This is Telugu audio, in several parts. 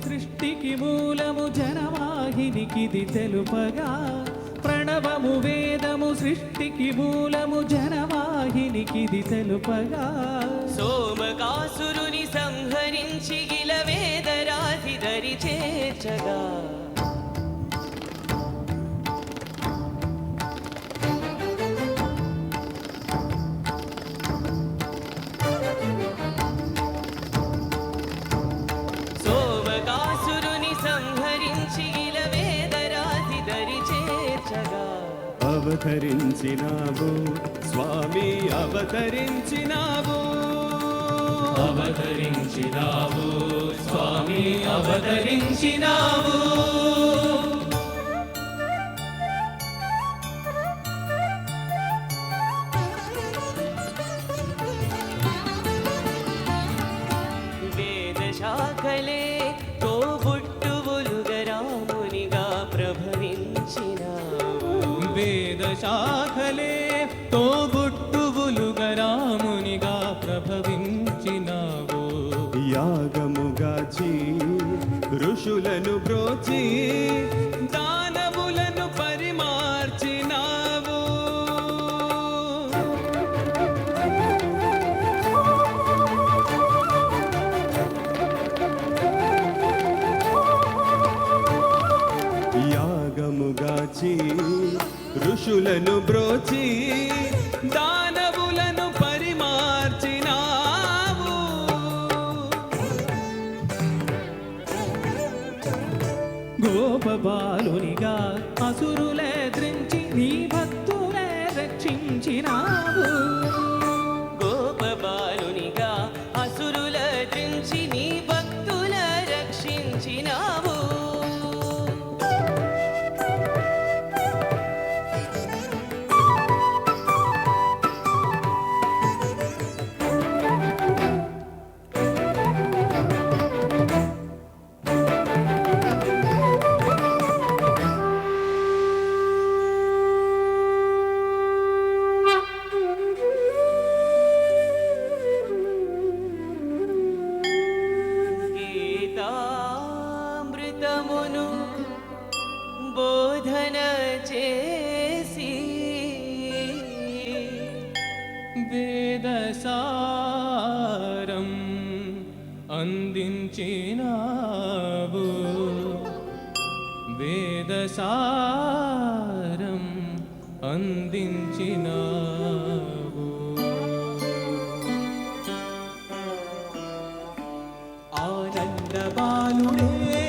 సృష్టికి మూలము జనవాహినికిది తెలుపగా ప్రణవము వేదము సృష్టికి మూలము జనవాహినికిది తెలుపగా సోమకాసురుని సంహరించి గిల వేదరాశి ధరి చేర్చగా అవతరించినావు స్వామి అవతరించినావు అవతరించినావు స్వామి అవతరించినావు వేద శాఖలే తోబుట్టువులుగా రామునిగా ప్రభవించినావు వేద శాఖలే తోబుట్టువులుగా రామునిగా ప్రభవించినావు యాగముగాచి ఋషులను బ్రోచి దానవులను పరిమార్చినావు యాగముగాచి ఋషులను బ్రోచి దానవులను పరిమార్చినావు గోపబాలునిగా అసురులెద్రించి నీ భక్తులే రక్షించినావు గోపబాలునిగా అసురులెదిరించి నీ భక్తుల రక్షించినావు గీతామృతమును బోధన చేసి వేదసారం అందించినావు వేదసారం అందించినావు ఆనందబాలుడే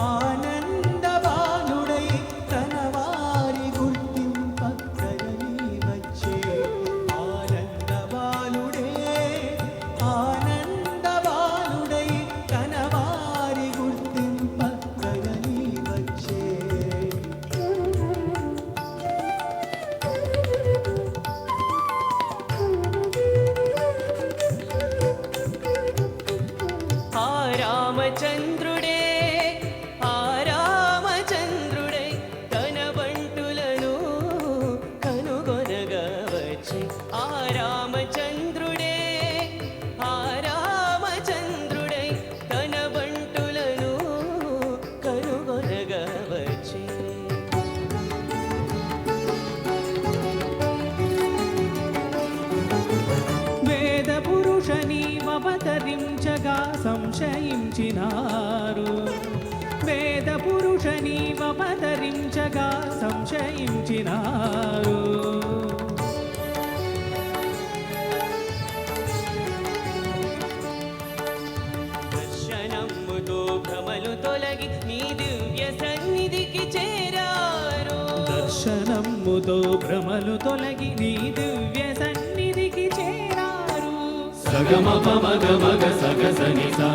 ఆనందబాలుడై తన వారి గుర్తింపక్కరని వచ్చే ఆనందబాలుడే ఆనందబాలుడై తన వారి గుర్తింపక్కరని వచ్చే రామచంద్రుడే రామచంద్రుడే తన బంటులను కనుగొనగా వచ్చి రామచంద్రుడే రామచంద్రుడే తన బంటులను కనుగొనగా వచ్చి వేద పురుషని అవతరించగా సంశయించినారు వేద పురుషని అవతరించగా సంశయించినారు దర్శనముతో భ్రమలు తొలగి నీ దివ్య సన్నిధికి చేరారు దర్శనముతో భ్రమలు తొలగి నీ దివ్య సన్నిధికి చేరారు సగమ పమ గమగ సగ సని స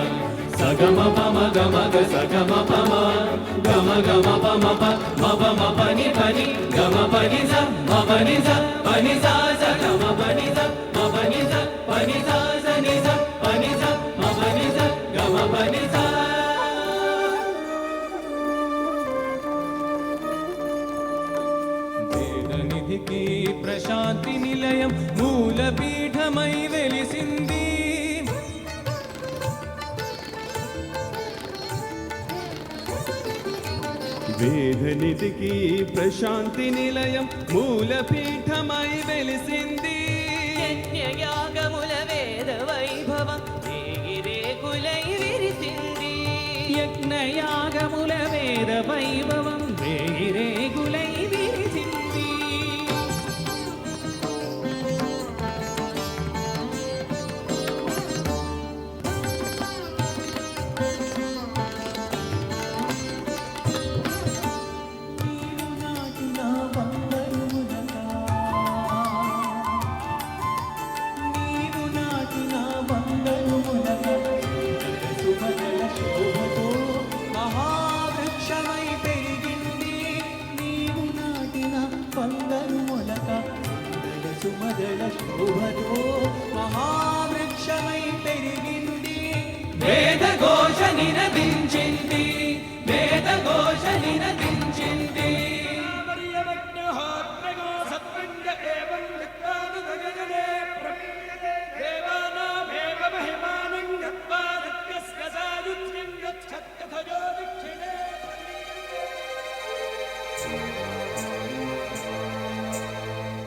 సగమ పమ గమగ సగమ పమ గమ గమ పమ ప మప మపని పని గమ పని స మపని స పని స సగమ పని స మపని స పని స సని స పని స మపని స గమ పని స వేదనిధికి ప్రశాంతి నిలయం మూలపీఠమై వెలిసింది వేదనిధికి ప్రశాంతి నిలయం మూలపీఠమై వెలిసింది. యజ్ఞయాగముల వేద వైభవం వేగిరేకులై విరిసింది. యజ్ఞయాగముల వేద వైభవం వేగిరేగులై విరిసింది. మహావృక్షమై పెరిగింది నీవు నాటిన బంగారు మొలక. సుమదల శోభతో మహావృక్షమై పెరిగింది. వేదఘోష నినదించింది, వేదఘోష నినదించింది.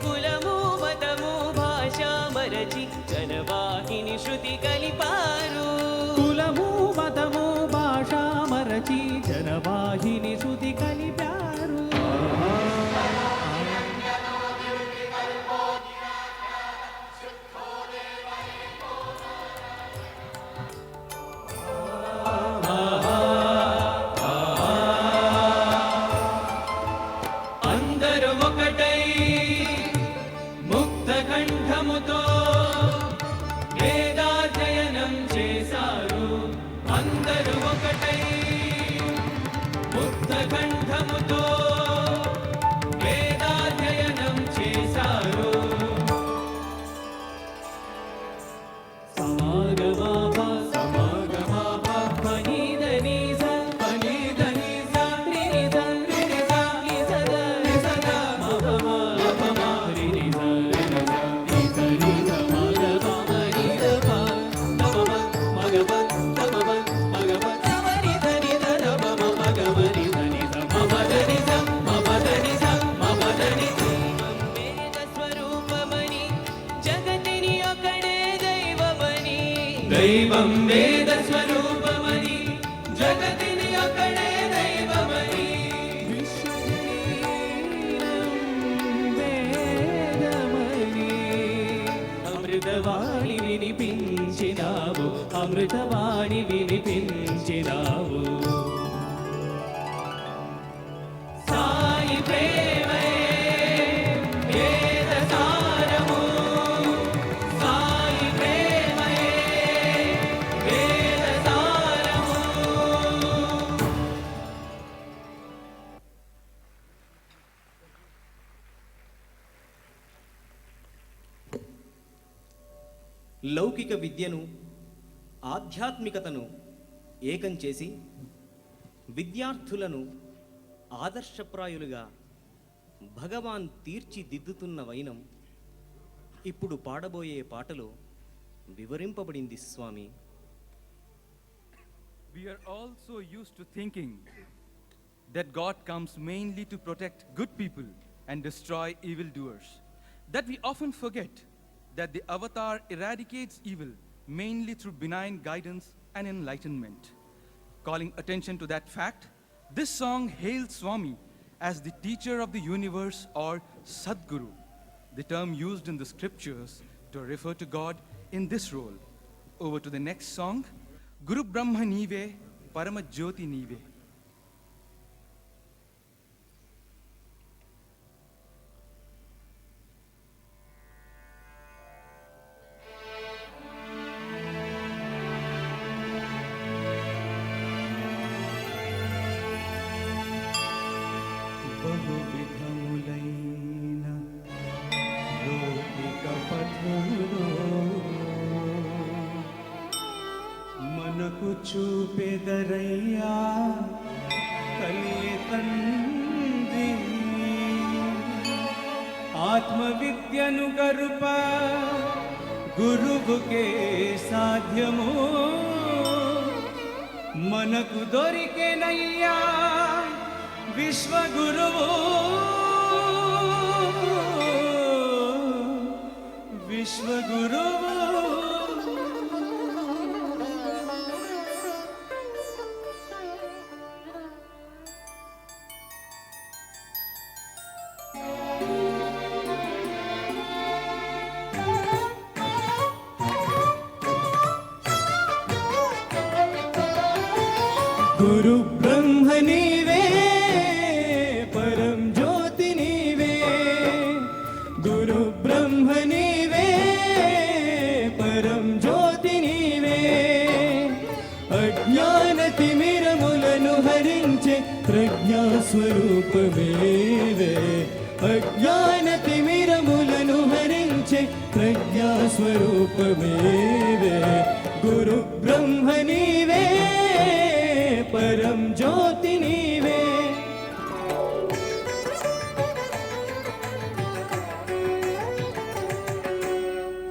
కులము మతము భాష మరచి జనవాహిని శృతి కలిపారు. కులము మతము భాష మరచి జనవాహిని శృతి కలిపారు. అందరూ ఒకటై ముక్త కంఠముతో వేదాధ్యయనం చేశారు. అందరూ ఒకటై ముక్త కంఠముతో వేదాధ్యయనం చేశారు. సమాగమాప సమాగమాప పనిదనీస పనిదనిస రిరిస రిరిస లిసద లిసద మపమ మపమ రిరిస రిరిస లిస రిస మగమ మరిదప తపమ మగమ తపమ మగమ తమరిద నిద తపమ మగమ రిద నిద మమదనిస మమదనిస మమదనిస. వేద స్వరూపమని జగతిని ఒకడే దైవమని. దైవం వేద స్వరూపమని జగతిని ఒకడే దైవమని. వేదమని అమృతవాణి వినిపించినావు, అమృతవాణి వినిపించినావు. సాయి ప్రేమే వేద సారము, సాయి ప్రేమే వేద సారము. లౌకిక విద్యను ఆధ్యాత్మికతను ఏకం చేసి విద్యార్థులను ఆదర్శప్రాయులుగా భగవాన్ తీర్చిదిద్దుతున్న వైనం ఇప్పుడు పాడబోయే పాటలో వివరింపబడింది స్వామి. We are all so used to thinking that God comes mainly to protect good people and destroy evildoers, that we often forget that the avatar eradicates evil mainly through benign guidance and enlightenment. Calling attention to that fact, this song hails Swami as the teacher of the universe or Sadguru, the term used in the scriptures to refer to God in this role. Over to the next song, Guru Brahma Nive, Parama Jyoti Nive. బహువిధములైన లౌకిక పథములో మనకు చూపెదరయ్యా కలియ తండ్రి. ఆత్మవిద్యను గరుప గురువుకే సాధ్యము, మనకు దొరికెనయ్యా విశ్వగురువు విశ్వగురువు గురు బ్రహ్మ నీవే పరం జ్యోతి నీవే గురు బ్రహ్మ నీవే పరం జ్యోతి నీవే అజ్ఞాన తిమిరములను హరించే ప్రజ్ఞా స్వరూపమేవే అజ్ఞాన తిమిరములను హరించే ప్రజ్ఞా స్వరూపమేవే గురు బ్రహ్మ నీవే పరం జ్యోతి నీవే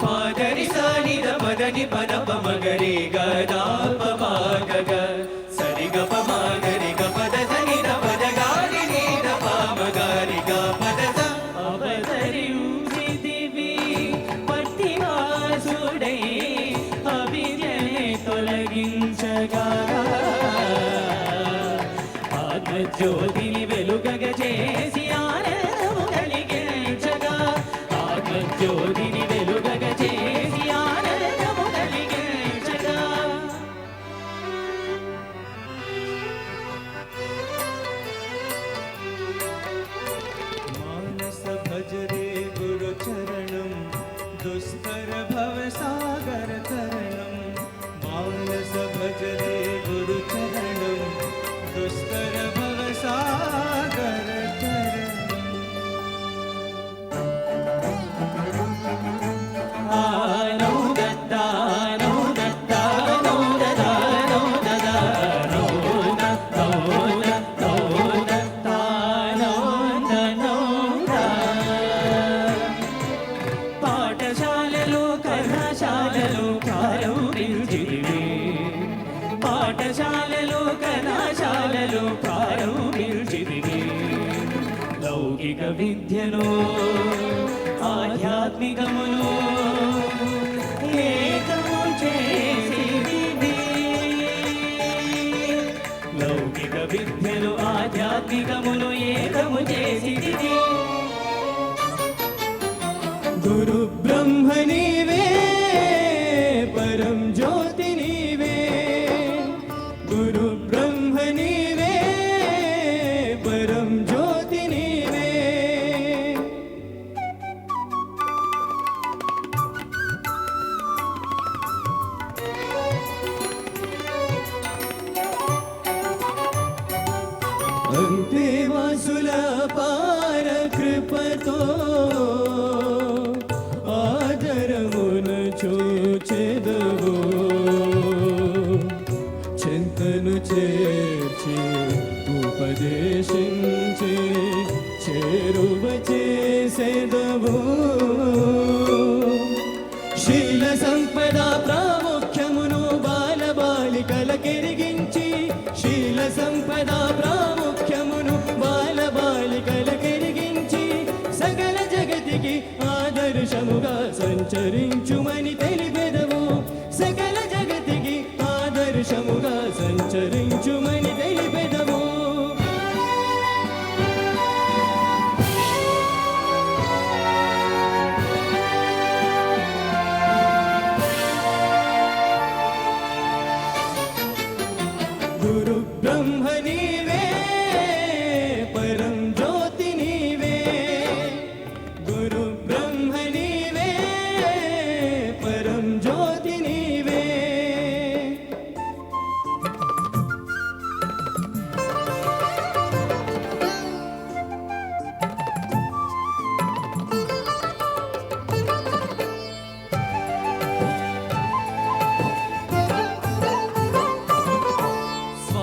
పాదరి సానిద మదని పదప మగరి గదాప మాగగ సరి గప మాగరి గపద సనిద పద గారి నీద పామగారి గపద స అవతరించితివి పట్టివాసుడై అవిద్యని తొలగించగా ఆత్మజ్యోతిని వెలుగగ చేసి ఆనందము కలిగించగా ఆత్మజ్యోతిని వెలుగగ చేసి ఆనందము కలిగించగా మానస భజరే గురు చరణం దుస్తర భవ సాగర తరణం మానస భజరే గురు చరణం దుస్తర భవ సాగర తరణం ఆనౌ దత్తా నౌ దత్తా నౌ దదా నౌ దదా నౌ దత్తా నౌ దత్తా నౌ దనౌ దా పాఠశాలలో కళాశాలలో ప్రారంభించితివి పాఠశాలలో కళాశాలలో ప్రారంభించితివి లౌకిక విద్యను ఆధ్యాత్మికమును ఏకము చేసితివి లౌకిక విద్యను ఆధ్యాత్మికమును ఏకము చేసితివి గురు బ్రహ్మ నీవే పరం జ్యోతి నీవే గురు బ్రహ్మ నీవే పరం జ్యోతి నీవే అంతేవాసుల పార కృపతో ఆదరమున చూచెదవు చింతను చేర్చి ఉపదేశించి చేరువ చేసేదవు శీల సంపద ప్రాముఖ్యమును బాలబాలికలకెరిగించి శీల సంపద ప్రాముఖ్యమును బాలబాలికలకెరిగించి సకల జగతికి ఆదర్శముగా సంచరించుమని తెలిపెదవు సకల జగతికి ఆదర్శముగా సంచరించుమని తెలిపెదవు గురు బ్రహ్మ నీవే పరం జ్యోతి నీవే గురు బ్రహ్మ నీవే పరం జ్యోతి నీవే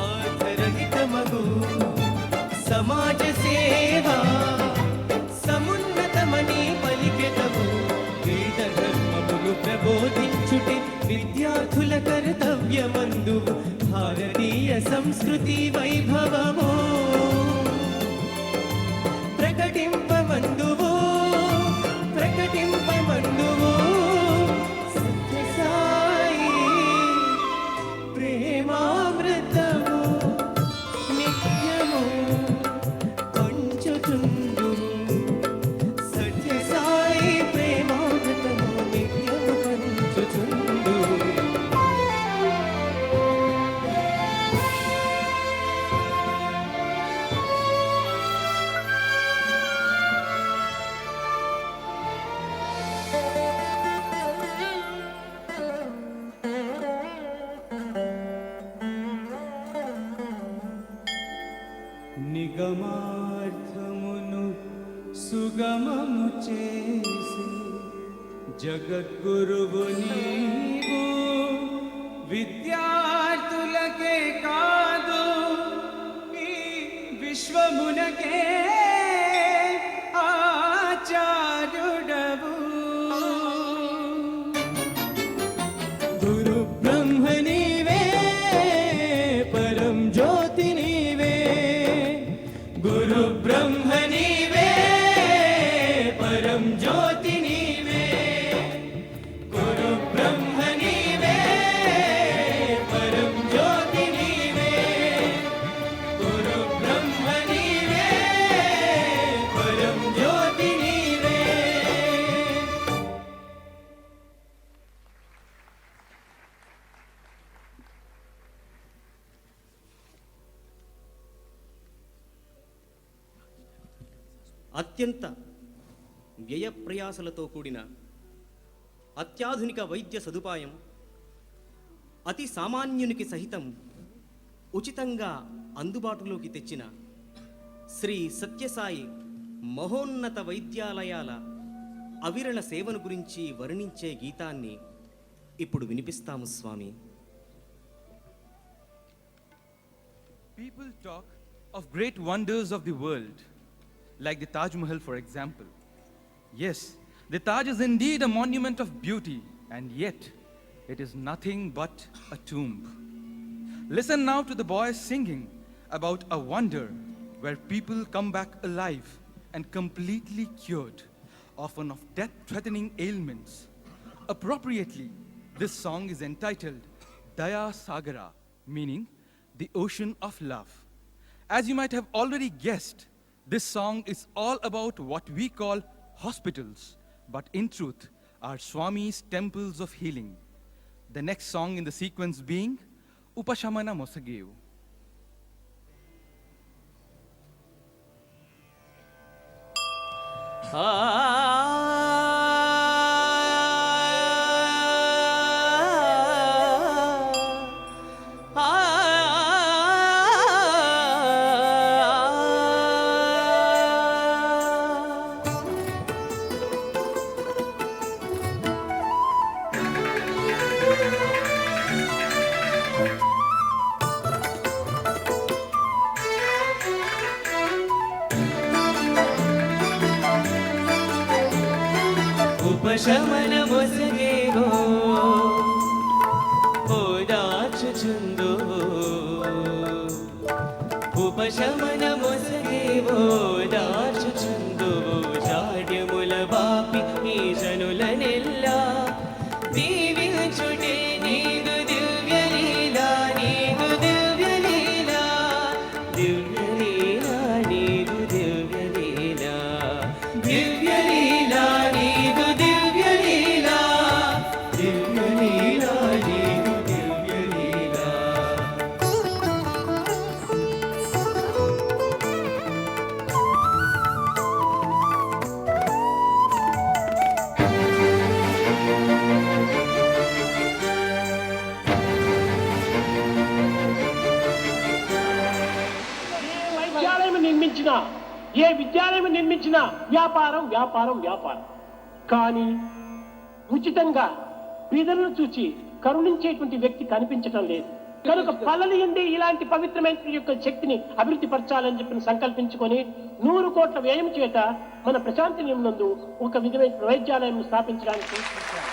స్వార్థరహితమగు సమాజ సేవ సమున్నతమని పలికెదవు వేద ధర్మములు ప్రబోధించుటే విద్యార్థుల కర్తవ్యమందు భారతీయ సంస్కృతి వైభవము ప్రకటింపమందువు ప్రకటింపమందువు సత్యసాయి ప్రేమామృతము నిత్యము పంచుచుందువు సత్యసాయి ప్రేమామృతము నిత్యము పంచుచుందువు నిగమార్థమును సుగమము చేసి జగద్గురువు నీవు విద్యార్థులకే కాదు ఈ విశ్వమునకే ఆచార్యుడవు గురు బ్రహ్మ నీవే పరం జ్యోతి నీవే గురు బ్రహ్మ నీవే పరం జ్యోతి నీవే గురు బ్రహ్మ నీవే పరం జ్యోతి నీవే గురు బ్రహ్మ నీవే పరం జ్యోతి నీవే. అత్యంత వ్యయప్రయాసలతో కూడిన అత్యాధునిక వైద్య సదుపాయం అతి సామాన్యునికి సహితం ఉచితంగా అందుబాటులోకి తెచ్చిన శ్రీ సత్యసాయి మహోన్నత వైద్యాలయాల అవిరళ సేవను గురించి వర్ణించే గీతాన్ని ఇప్పుడు వినిపిస్తాము స్వామి. People talk of great wonders of the world, like the Taj Mahal, for example. Yes, the Taj is indeed a monument of beauty, and yet it is nothing but a tomb. Listen now to the boys singing about a wonder where people come back alive and completely cured, often of death-threatening ailments. Appropriately, this song is entitled Daya Sagara, meaning the ocean of love. As you might have already guessed, this song is all about what we call hospitals, but in truth are Swami's temples of healing. The next song in the sequence being Upashamana Mosagevu. ఉపశమన మొసగేవో ఓదార్చుచుందో ఉపశమన మొసగేవో దార్చుచుందో జాడ్యముల బాపి ఈ జనులనెల్లా దీవించుటే నీదు దివ్య లీలా నీదు దివ్య లీలా దివ్య లీలా నీదు దివ్య లీలా దివ్య లీలా నీదు దివ్య లీలా దివ్య లీలా నీదు దివ్య లీలా. వైద్యాలయం నిర్మించినా ఏ విద్యాలయం నిర్మించినా వ్యాపారం వ్యాపారం వ్యాపారం. కానీ ఉచితంగా బీదలను చూచి కరుణించేటువంటి వ్యక్తి కనిపించటం లేదు. కనుక పల్లలు ఎందే ఇలాంటి పవిత్రమైన యొక్క శక్తిని అభివృద్ధి పరచాలని చెప్పి సంకల్పించుకొని 100 కోట్ల వ్యయం చేత మన ప్రశాంతి నిలయంనందు ఒక విధమైన వైద్యాలయం స్థాపించడానికి ప్రయత్నించారు.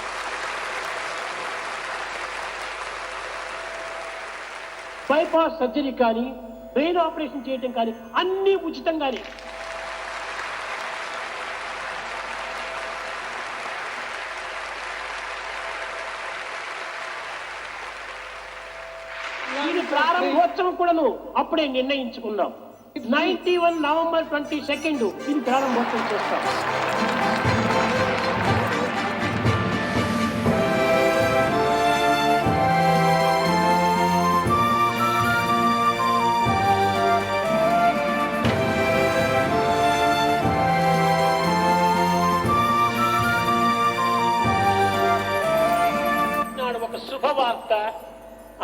బైపాస్ సర్జరీ కానీ బ్రెయిన్ ఆపరేషన్ చేయటం కానీ అన్ని ఉచితంగానే. సంవత్సరం కూడాను అప్పుడే నిర్ణయించుకున్నాం. 91 నవంబర్ 22 ఇది ప్రారంభోత్సవం చేస్తాం. ఒక శుభవార్త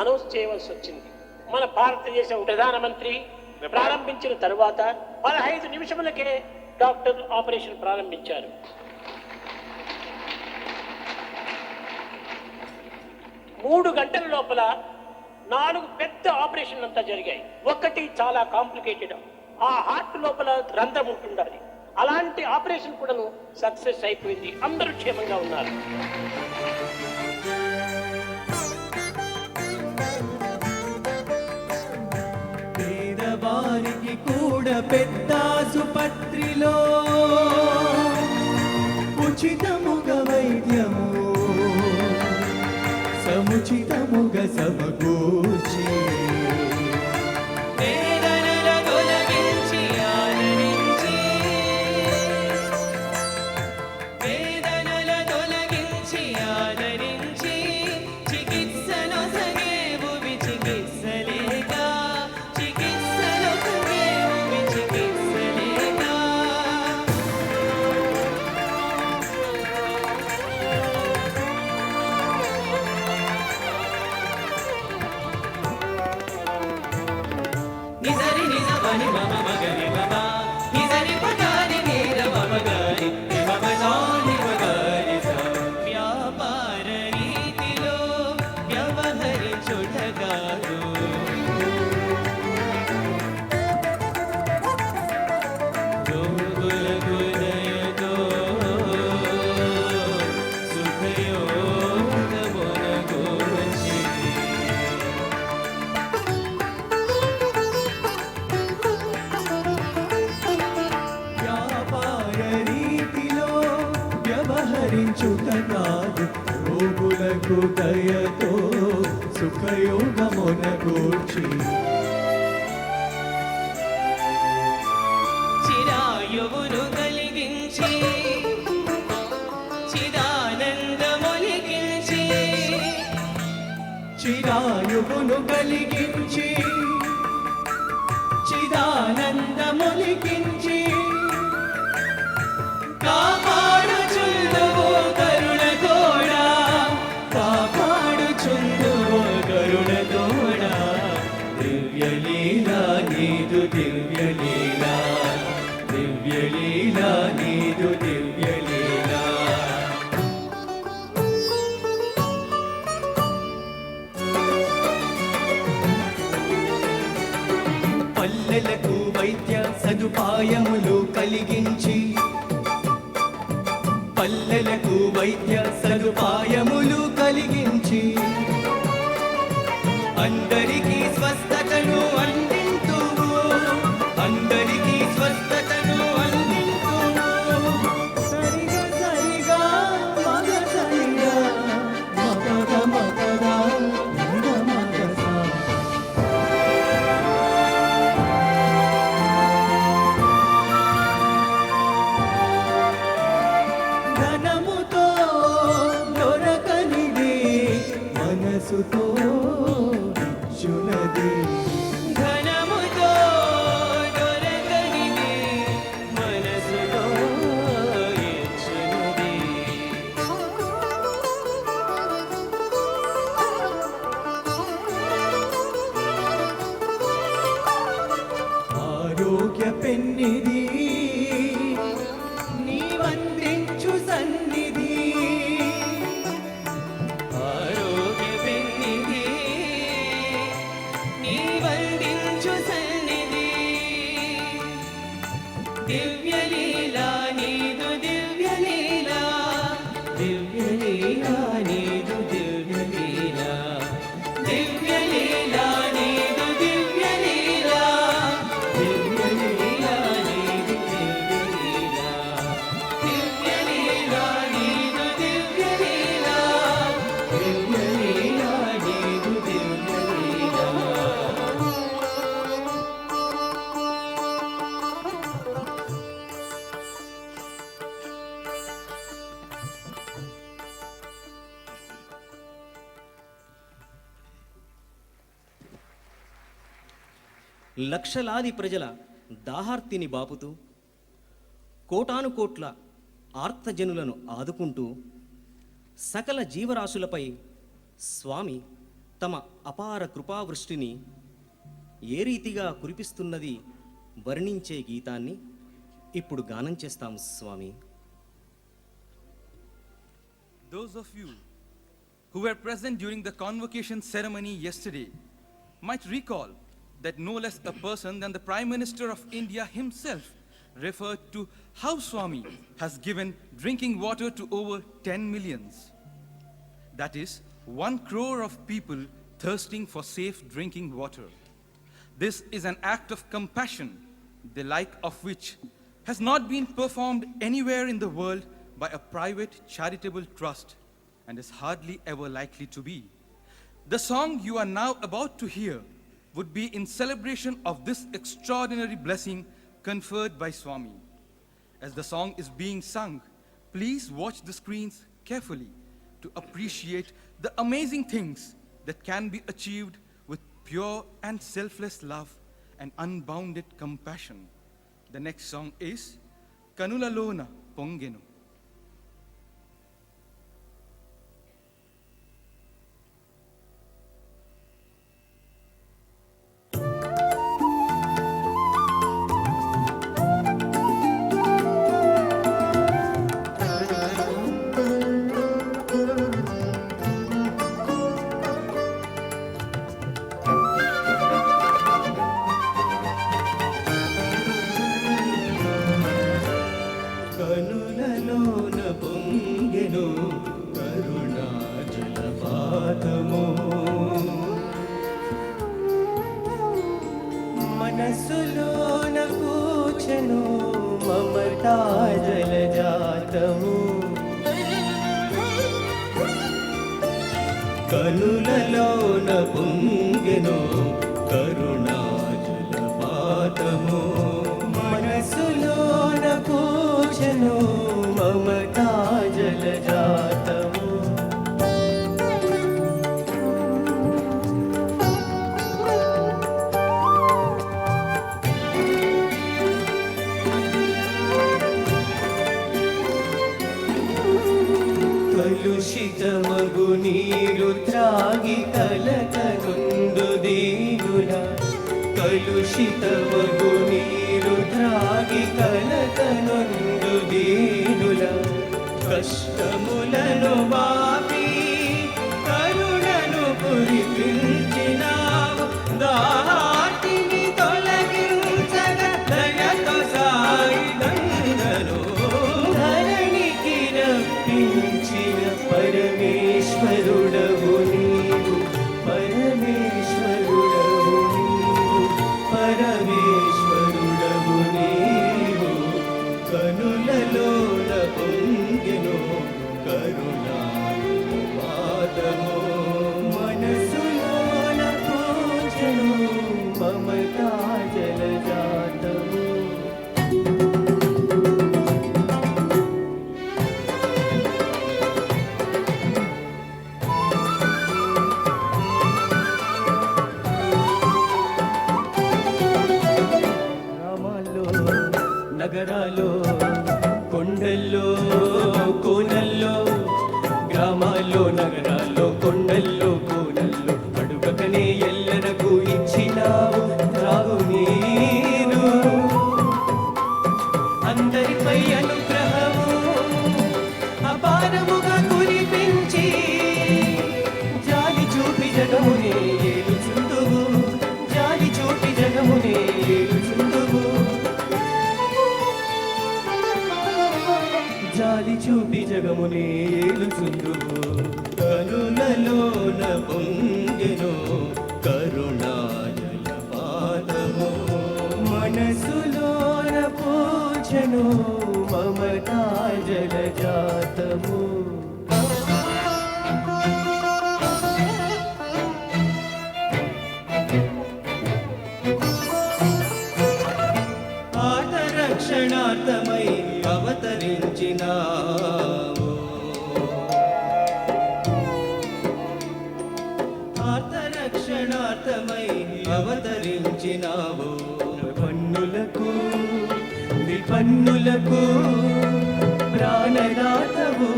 అనౌన్స్ చేయవలసి వచ్చింది. మన భారతదేశం ప్రధానమంత్రి ప్రారంభించిన తరువాత 15 నిమిషములకే డాక్టర్ ఆపరేషన్ ప్రారంభించారు. 3 గంటల లోపల 4 పెద్ద ఆపరేషన్ అంతా జరిగాయి. ఒకటి చాలా కాంప్లికేటెడ్, ఆ హార్ట్ లోపల రంధ్రం ఉంటుండాలి. అలాంటి ఆపరేషన్ కూడా సక్సెస్ అయిపోయింది. అందరూ క్షేమంగా ఉన్నారు. వారికి కూడా పెద్ద ఆసుపత్రిలో ఉచితముగా వైద్యము సముచితముగా సమకూర్చి రోగులకు దయతో సుఖయోగమునగూర్చి చిరాయువును కలిగించి చిదానందమొలికించి చిరాయువును కలిగించి చిదానందమొలికించి కాపాడుచుందువు కరుణ తోడా కాపాడుచుందువు కరుణ తోడా దివ్యలీలా నీదు దివ్యలీలా దివ్యలీలా నీదు దివ్యలీలా పల్లెలకు వైద్య సదుపాయములు కలిగించి పల్లెలకు వైద్య సదుపాయములు కలిగించి అందరికీ స్వస్థతను అందింతువు అందరికీ స్వస్థతను అందింతువు సరిగా సరిగా మగ సరిగా మగ మగగా మగ మగసా ధనముతో దొరకనిది మనసుతో ఇచ్చునది ధనముతో దొరకనిది మనసులో ఇచ్చునది. ఆరోగ్య పెన్నిది నీవందించు సన్నిధి ఆరోగ్య పెన్నిధి నీవందించు సన్నిధి. దివ్యలీలా నీదు దివ్యలీలా దివ్యలీలా నీదు దివ్యలీలా దివ్యలీలా నీదు దివ్యలీలా దివ్యలీలా నీదు లక్షలాది ప్రజల దాహార్తిని బాపుతూ కోటానుకోట్ల ఆర్తజనులను ఆదుకుంటూ సకల జీవరాశులపై స్వామి తమ అపార కృపావృష్టిని ఏ రీతిగా కురిపిస్తున్నది వర్ణించే గీతాన్ని ఇప్పుడు గానం చేస్తాం స్వామి. Those of you who were present during the convocation ceremony yesterday might recall that no less a person than the Prime Minister of India himself referred to how Swami has given drinking water to over 10 millions. That is, 1 crore of people thirsting for safe drinking water. This is an act of compassion, the like of which has not been performed anywhere in the world by a private charitable trust and is hardly ever likely to be. The song you are now about to hear would be in celebration of this extraordinary blessing conferred by Swami. As the song is being sung, please watch the screens carefully to appreciate the amazing things that can be achieved with pure and selfless love and unbounded compassion. The next song is Kanulalona Pongenu. కనులలోన పొంగెను కరుణా జలపాతము, మనసులోన కూచెను మమతా జలజాతము. కనులలోన పొంగెను కరుణా జలపాతము, మనసులోన కూచెను మమతా జలజాతము. కలుషితమగు నీరు త్రాగి కలకనుండు దీనుల, కలుషితమగు నీరు త్రాగి కలకనుండు దీనుల, కష్టములను బాపి కరుణను కురిపించినావు, దాటిని తొలగించగ దయతో సాయి గంగను ధరణికి రప్పించిన పరమేశ్వరుడవు నీవు, పరమేశ్వరుడవు నీవు, పరమేశ్వరుడవు నీవు. కనులలోన పొంగెను కరుణా జలపాతము, మనసులోన కూచెను మమతా జలజాతము. గ్రామాల్లో నగరాల్లో కొండల్లో కోనల్లో, గ్రామాల్లో నగరాల్లో కొండల్లో కోనల్లో అడుగకనే ఎల్లరకు ఇచ్చినావు త్రాగునీరు. అందరిపై అనుగ్రహము అపారముగా కురిపించి జాలి చూపి జగమునే ఏలుచుందువు, జాలి చూపి జగమునే ఏలుచుందువు, జాలి చూపి జగమునే ఏలుచుందువు. కనులలోన పొంగెను కరుణా జలపాతము, మనసులోన పూచెను మమతా జలజాతము. ఆత్మరక్షణార్థమై అవతరించినావు, ఆత్మరక్షణార్థమై అవతరించినావు, వచ్చినావు పన్నులకు విపన్నులకు ప్రాణదాతవు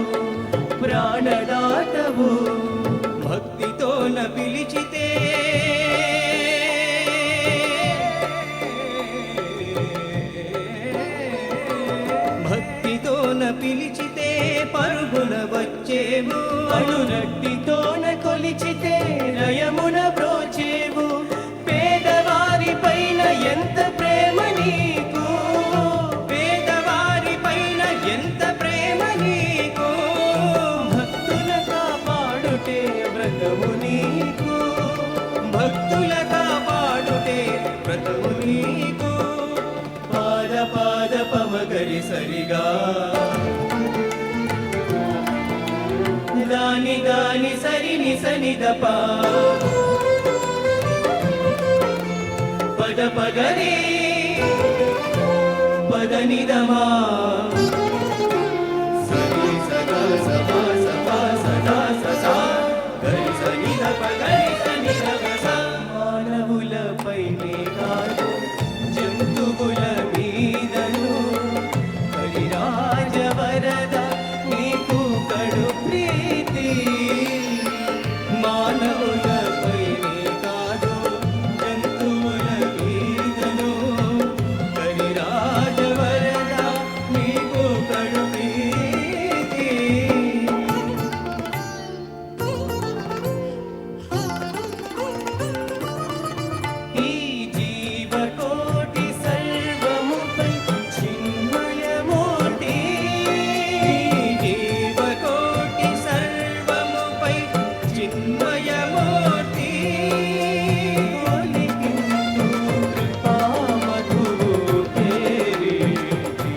ప్రాణదాతవు భక్తితోన పిలిచితే భక్తితోన పిలిచితే పరుగున వచ్చేవు అనురక్తితోన కొలిచితే నయమున బ్రోచేవు పేదవారి పైన ఎంత ప్రేమ నీకు పేదవారి పైన ఎంత ప్రేమ నీకు భక్తుల కాపాడుటే వ్రతము నీకు భక్తుల కాపాడుటే వ్రతము నీకు పాద పాద పమగరి సరిగా దాని దాని సరిని సనిదప పద పగరి పదనిదమా సరి సదా సదా సదా సదా సదా గరి సనిదప గరి సనిదప మానవులపైనే కాదు జంతువుల మీదను హరిరాజ వరద నీకు కడు ప్రీతి మానవులపైనే కాదు జంతువుల మీదను హరిరాజ వరద నీకు కడు ప్రీతి ఈ జీవకోటి సర్వముపై చిన్మయమూర్తి ఈ జీవకోటి సర్వముపై చిన్మయమూర్తి ఒలికిందు కృపామధువు పేరిటి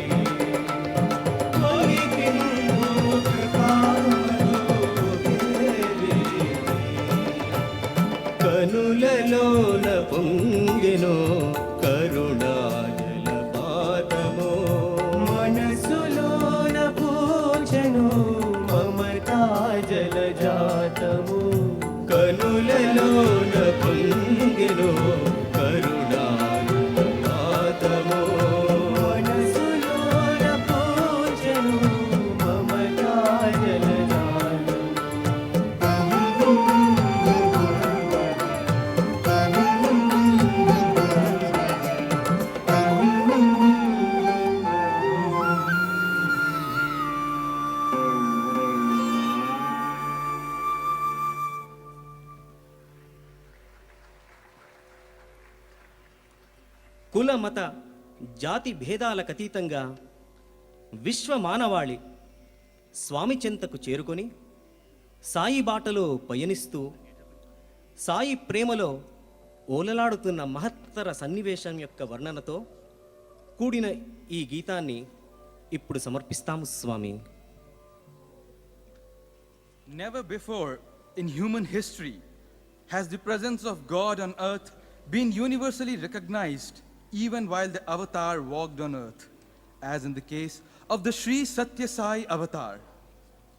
ఒలికిందు కృపామధువు పేరిటి కనులలోన పొంగెను కరుణాజల పాదము మనసులోన పూజను మమతాజల జాతము కనులలోన పొంగెను కరుణాజల పాదము మనసులోన పూజను మమతాజల జాతము కుల మత జాతి భేదాలకు అతీతంగా విశ్వ మానవాళి స్వామి చెంతకు చేరుకొని సాయి బాటలో పయనిస్తూ సాయి ప్రేమలో ఓలలాడుతున్న మహత్తర సన్నివేశం యొక్క వర్ణనతో కూడిన ఈ గీతాన్ని ఇప్పుడు సమర్పిస్తాము స్వామి. Never before in human history has the presence of God on earth been universally recognized even while the avatar walked on earth, as in the case of the Sri Satya Sai avatar.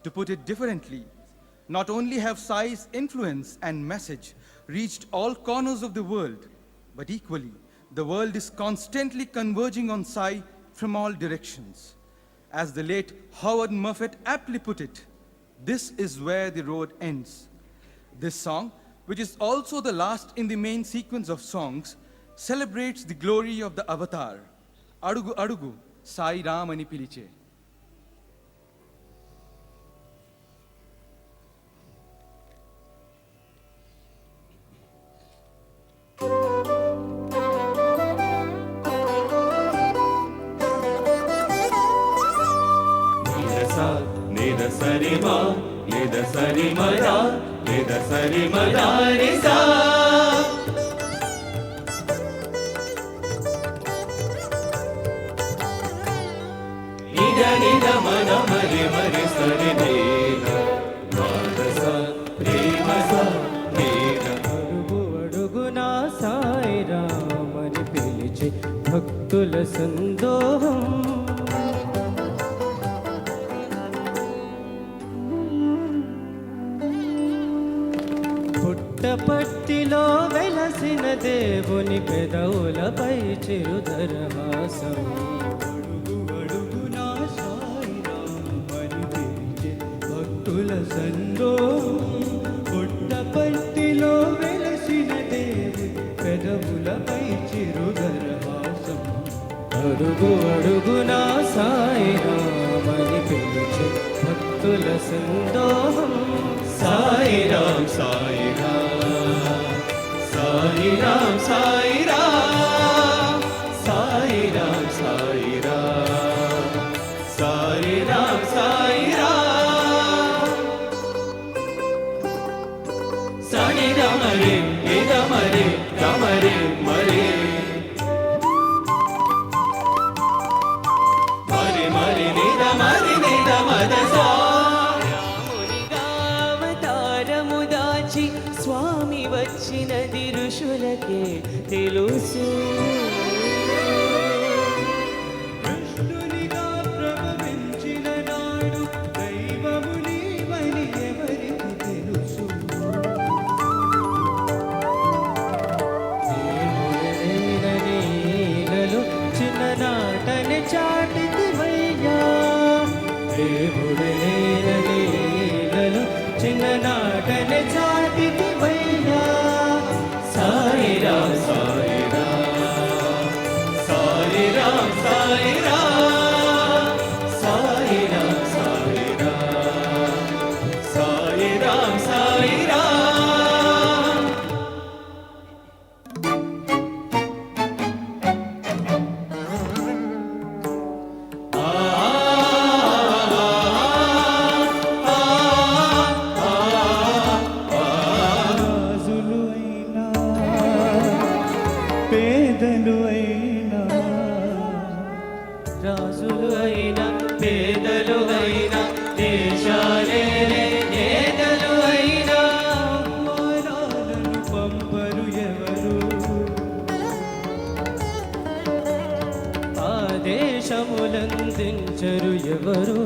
To put it differently, not only have Sai's influence and message reached all corners of the world, but equally, the world is constantly converging on Sai from all directions. As the late Howard Moffett aptly put it, this is where the road ends. This song, which is also the last in the main sequence of songs, celebrates the glory of the avatar. Adugu Adugu, Sai Ram ani piliche. నిద సరి మా నిద సరి మదా నిద సరి మదా రి సా నిద నిద మద మరి మరి సరి నిద మాదస ప్రేమ సా నిద అడుగు అడుగునా సాయి రామని పిలిచి భక్తుల సందోహం పుట్టపట్టిలో వెలసి వెలసిన దేవుని పెదవులపై చిరుదరహాసం. అడుగు అడుగునా సాయిరాం అని పిలిచే భక్తుల సందోహం. పుట్టపర్తిలో వెలసిన దేవుని పెదవులపై చిరుదరహాసం. అడుగు అడుగునా సాయిరామని పిలిచే భక్తుల సందోహం. సాయిరాం సాయిరాం సాయిరాం సాయిరాం సాయిరాం సాయిరాం సాయిరాం సాయిరాం సనిదమరే ఇదమరే గమరే మరే మరి మరి నిదమరి నిదమదసా అవతారము దాచి స్వామి వచ్చినది ఋషులకే తెలుసు. కృష్ణునిగా ప్రభవించిన నాడు దైవము నీవని ఎవరికి తెలుసు. నీలలో చిన్ననాటని చాటిదివయ్యా. దేవుడు నీలలో చిన్ననాటని చాటిదివయ్యా. సాయిరాం సాయిరాం సాయిరాం సాయిరాం సాయిరాం సాయిరాం సాయిరాం రాజులు అయినా పేదలు అయినా రాజులు అయినా పేదలు అయినా దేశాలే నేతలు అయినా మానాలను పంపరు ఎవరు. ఆదేశములందించరు ఎవరు.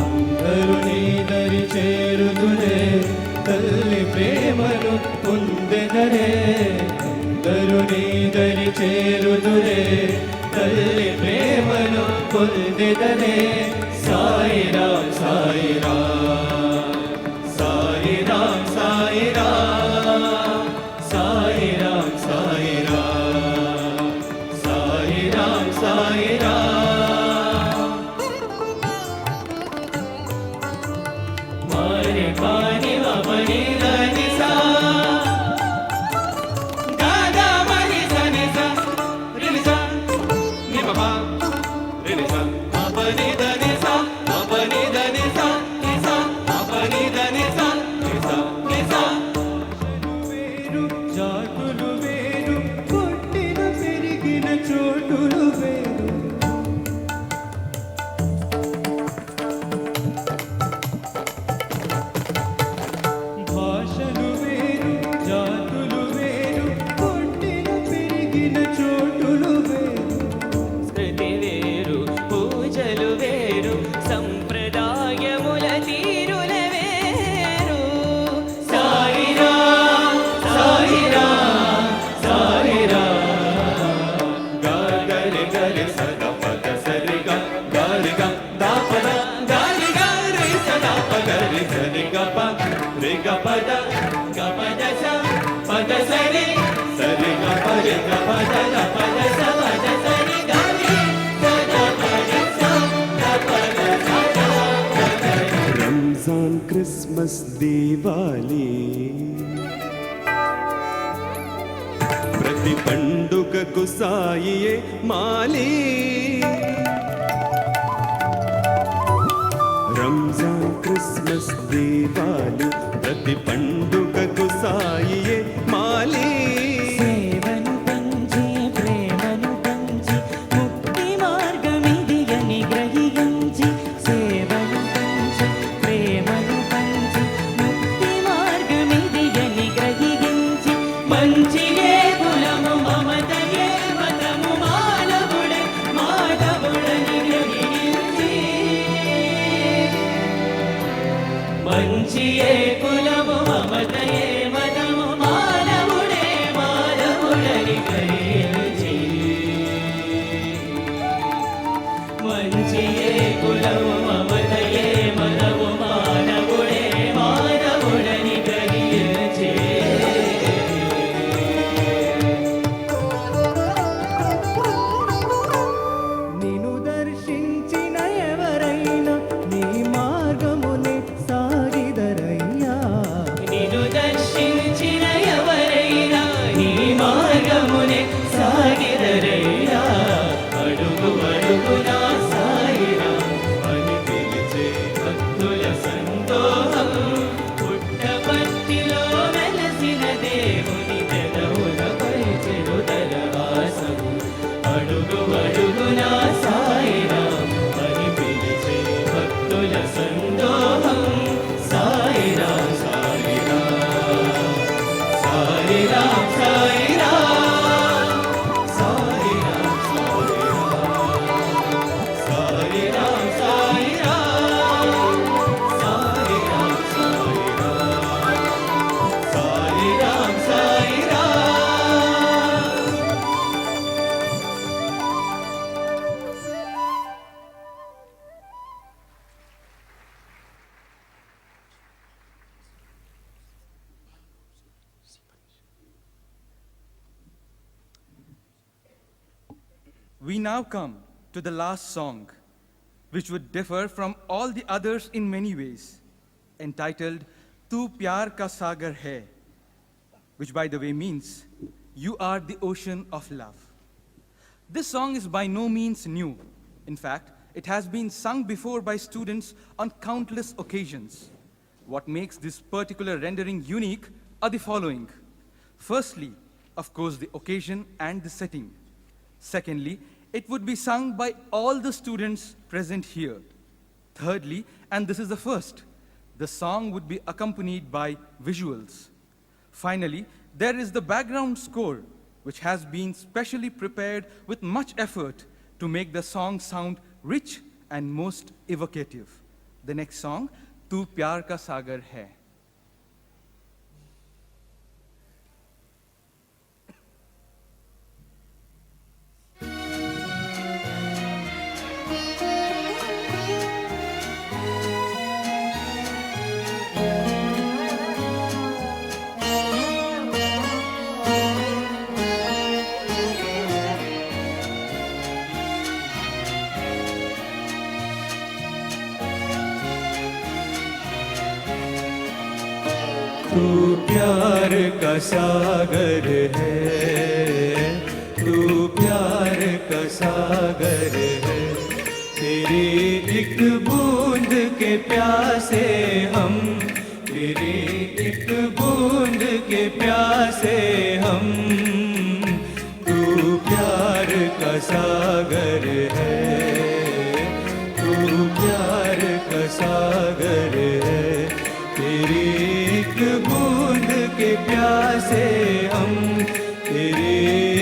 అందరూ నీ దరి చేరుదురే తల్లి ప్రేమను పొందెదరే. అందరూ నీ దరి చేరుదురే తల్లి ప్రేమను పొందెదరే. సాయిరాం సాయిరాం సాయిరాం సాయిరాం సాయిరాం సాయిరాం సాయిరాం సాయిరాం మారి పాని మమని దని సా దాదా మరి సని స రిని స ని ప రిని స అపని దని స అపని దని స ని స అపని దని స ని స ని స వేరు జాతులు వేరు పుట్టిన పెరిగిన చోటులు వేరు. భాషలు వేరు జాతులు వేరు పుట్టిన పెరిగిన చోటులు వేరు. స్మృతి వేరు పూజలు వేరు సంప్రదాయముల తీరుల వేరు. సాయిరాం సాయిరాం సాయిరాం గరి గరి సద పద సరి గ గరి గ దా పద గరి గరి సద పద రి సరి గ ప రి గ పద గ పద స పద సరి సరి గ ప రి గ పద గ పద స పద సరి గ రి సద పద స ద పద స ద పద. రంజాన్ క్రిస్మస్ దీవాలి ప్రతి పండుగకు సాయియే మాలి. రంజాన్ క్రిస్మస్ దీవాలి ప్రతి పండుగకు సాయియే మాలి. సేవను పంచి ప్రేమను పంచి ముక్తి మార్గమిది అని గ్రహించి. సేవను పంచి ప్రేమను పంచి ముక్తి మార్గమిది అని గ్రహించి. మంచియే కులము మమతయే మతము మానవుడే మాధవుడని గ్రహించి. మంచియే కులము మమత దేవుని జనములపై చెరుదరవాసము అడుగు అడుగునా సాయిరాం అని పిలిచే భక్తుల సందోహం Sairam Sairam Sairam Sairam Sairam Sairam Sairam Sairam Sairam Sairam Sairam Sairam We now come to the last song, which would differ from all the others in many ways, entitled Tu Pyar Ka Sagar Hai, which by the way means, You Are the Ocean of Love. This song is by no means new. In fact, it has been sung before by students on countless occasions. What makes this particular rendering unique are the following. Firstly, of course, the occasion and the setting. Secondly, it would be sung by all the students present here. Thirdly, and this is the first, the song would be accompanied by visuals. Finally, there is the background score, which has been specially prepared with much effort to make the song sound rich and most evocative. The next song, Tu Pyar Ka Sagar Hai. तू प्यार का सागर है, तू प्यार का सागर है, तेरी एक बूंद के प्यासे हम, तेरी एक बूंद के प्यासे हम, तू प्यार का सागर है, तू प्यार का सागर है, तेरी एक बूंद के प्यासे हम, तेरी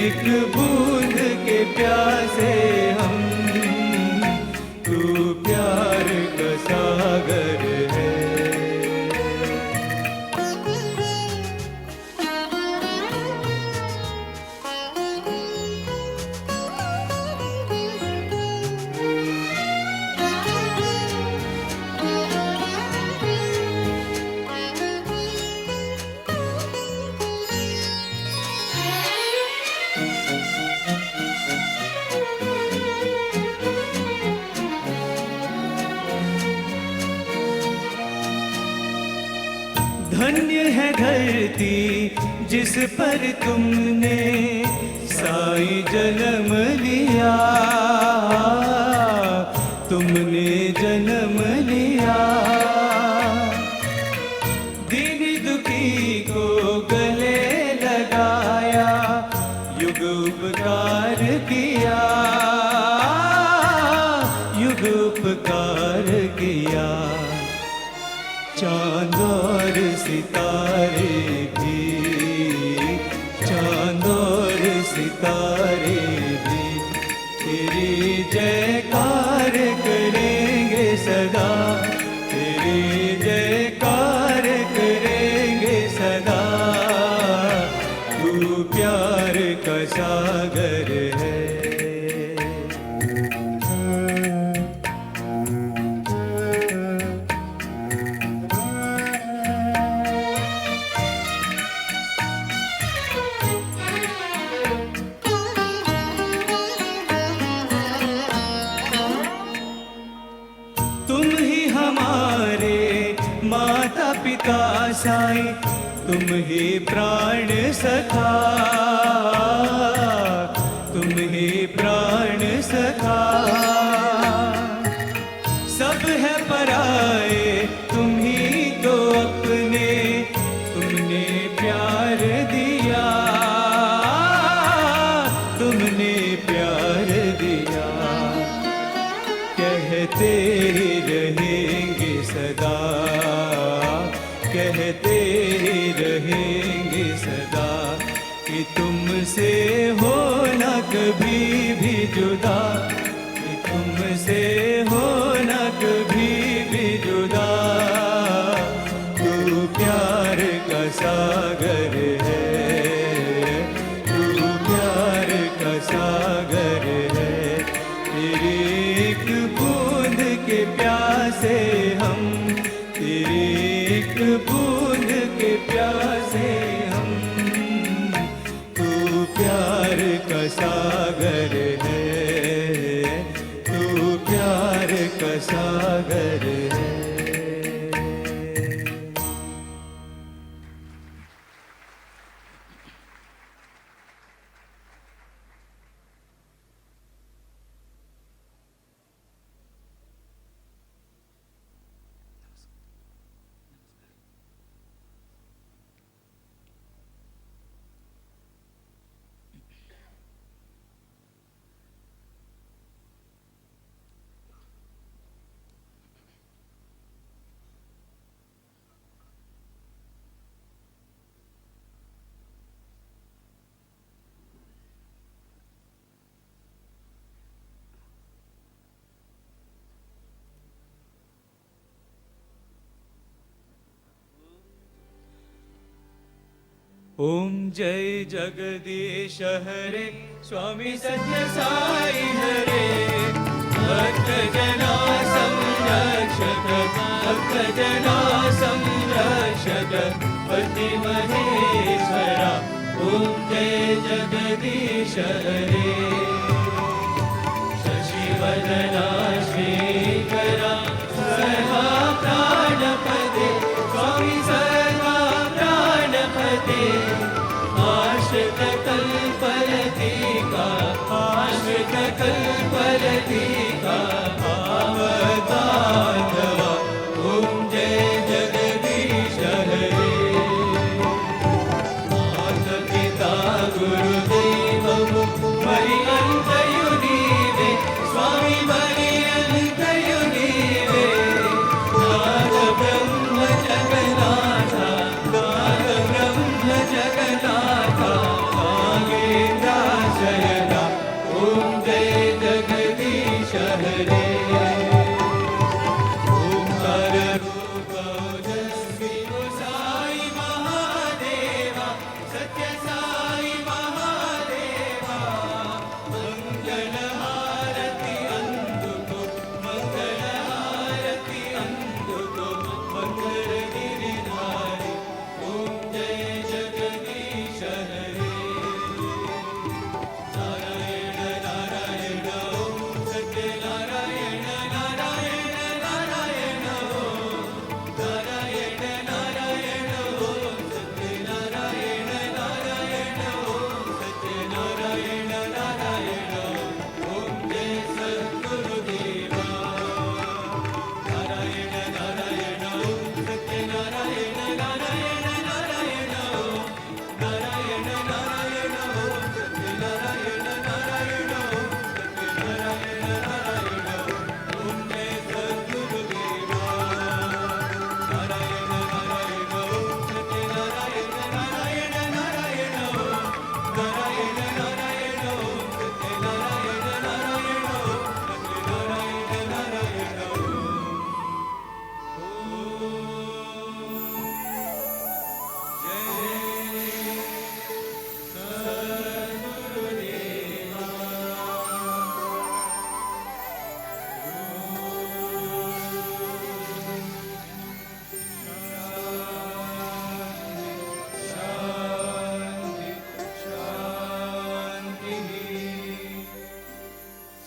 एक बूंद के प्यासे हम, तू प्यार का सागर है। धन्य है धरती जिस पर तुमने साईं जन्म लिया, तुमने जन्म लिया, दीन दुखी को गले लगाया, युग उपकार किया, युग उपकार किया, चांद और सितारे भी, चांद और सितारे भी तेरी जयकार करेंगे सदा, तेरी जयकार करेंगे सदा, तू प्यार का सागर है। पिता साई तुम ही प्राण सखा, तुम ही प्राण सखा, सब है पराए तुम ही तो अपने, तुमने प्यार दिया, कि तुमसे हो ना कभी भी जुदा, कि तुमसे हो ना कभी भी जुदा। तू प्यार का सागर है, तू प्यार का सागर है। तेरी एक बूंद के प्यासे हम, तेरी एक बूंद के प्यासे हम। तू प्यार का सागर है, तू प्यार का सागर है। ओम जय जगदीश हरे, स्वामी सत्य साई हरे। भक्त जना संरक्षक, भक्त जना संरक्षक, पति महेश्वरा। ओम जय जगदीश हरे। शशिवदना श्रीकरा, सर्वा प्राणपते, स्वामी सर्वा प्राणपते। आश्रित कल्पलतिका, आश्रित कल्पलतिका, भावतांडवा। ओम जय जगदीश हरे। माता पिता गुरुदेवमु मरि अंतयुनीवे, स्वामी मरि अंतयुनीवे। नाद ब्रह्म जगन्नाथा, नाद ब्रह्म जगन्नाथा, नागेन्द्राशयना। ओम जय जगदीश हरे। ओंकार रूप ओजस्वी साई महादेवा, सत्य साई महादेवा। मंगल हारति अंदुको, मंगल हारति अंदुको, मंगल गिरिधारी। ओम जय जगदीश हरे। नारायण नारायण ओम सत्य नारायण नारायण नारायण ओम। नारायण नारायण ओम सत्य नारायण नारायण ओम सत्य नारायण नारायण ओम। जय सद्गुरुदेवा। नारायण नारायण ओम सत्य नारायण नारायण नारायण ओम। नारायण नारायण ओम सत्य नारायण नारायण ओम सत्य नारायण नारायण ओम। जय सद्गुरुदेवा। नारायण नारायण ओम सत्य नारायण नारायण नारायण ओम। नारायण नारायण ओम सत्य नारायण नारायण ओम सत्य नारायण नारायण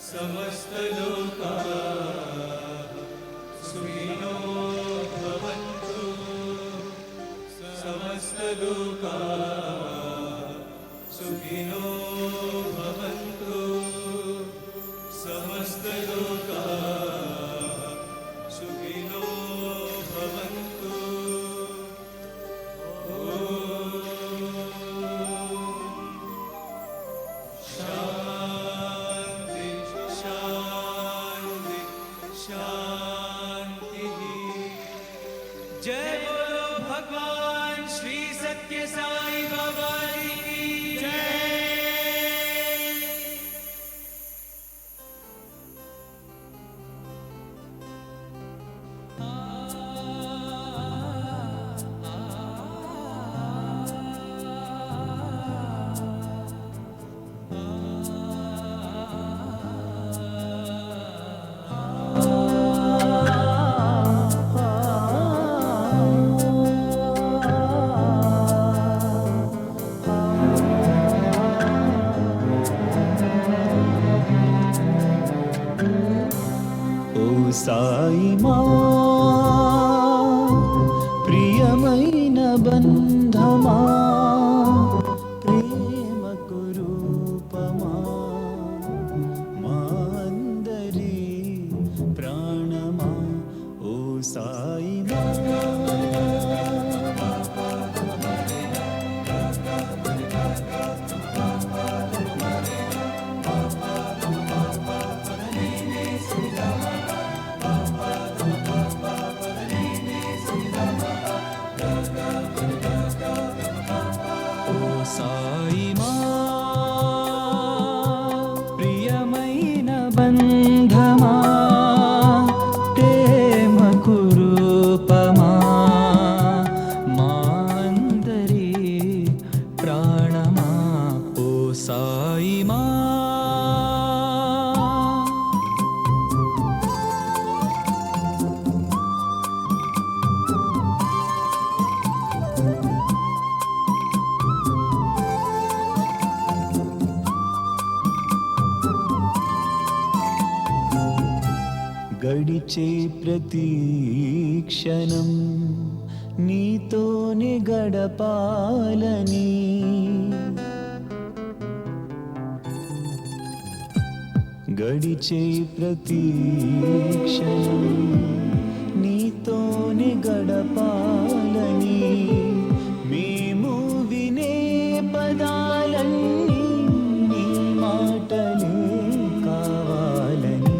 समस्त लोकाः सुखिनो भवन्तु, समस्त लोकाः सुखिनो भवन्तु, समस्त लोकाः सुखिनो भवन्तु। शांति शांति शांति। जय बोलो भगवान श्री सत्य साई बाबा जी की जय। సాయి మా ప్రియమైన బంధమా ప్రేమకు రూపమా మా అందరి ప్రాణమా ఓ సాయి మా సాయి మా ప్రియమైన బంధమా ప్రేమకు రూపమా మా అందరి ప్రాణమా ఓ సాయి మా గడిచే ప్రతి క్షణం నీతోనే గడపాలని గడిచే ప్రతి క్షణం నీతోనే గడపాలని మేము వినే పదాలన్నీ నీ మాటలే కావాలని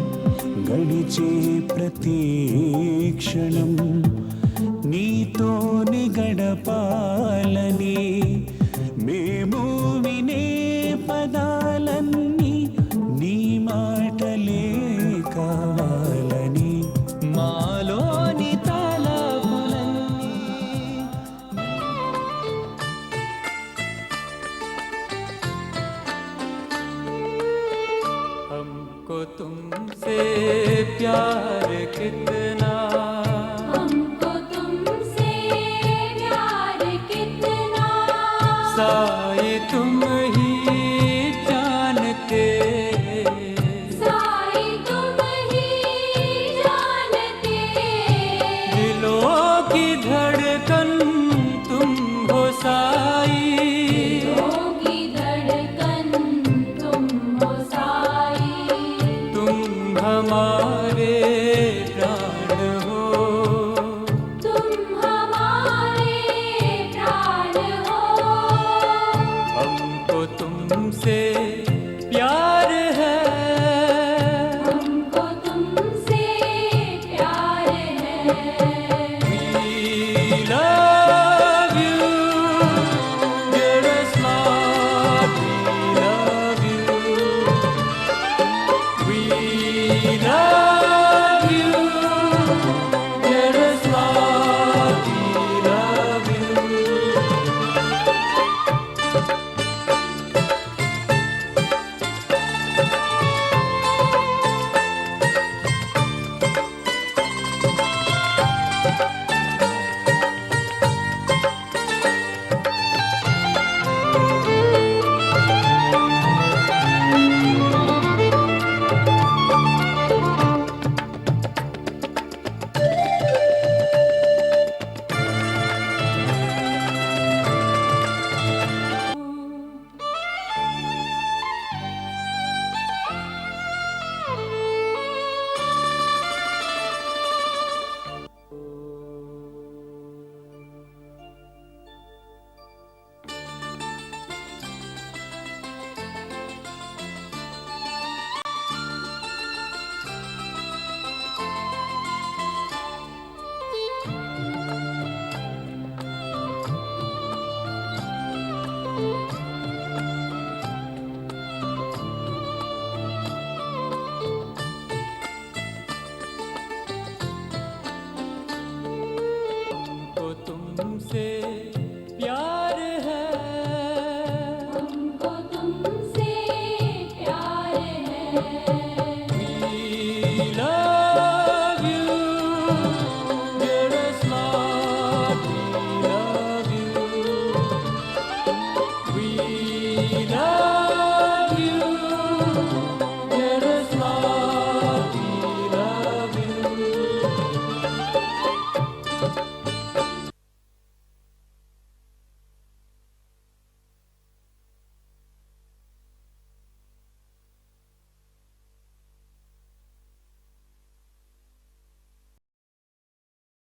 గడిచే ప్రతి క్షణం నీతోని గడపాలని మేము వినే పదాలన్నీ నీ మాటలే కావాలని మాలోని తలపులన్నీ हमको तुमसे प्यार कितना हमको तुमसे प्यार कितना साई तुम ही जानते साई तुम ही जानते दिलों की धड़कन तुम हो साई दिलों की धड़कन तुम हो साई तुम हमारे प्राण हो तुम हमारे प्राण हो हमको तुमसे प्यार है हमको तुमसे प्यार है We love you, dearest Lord, we love you. We love you, dearest Lord, we love you. हमको तुमसे प्यार है हमको तुमसे प्यार है We love you, dearest Lord, we love you. We love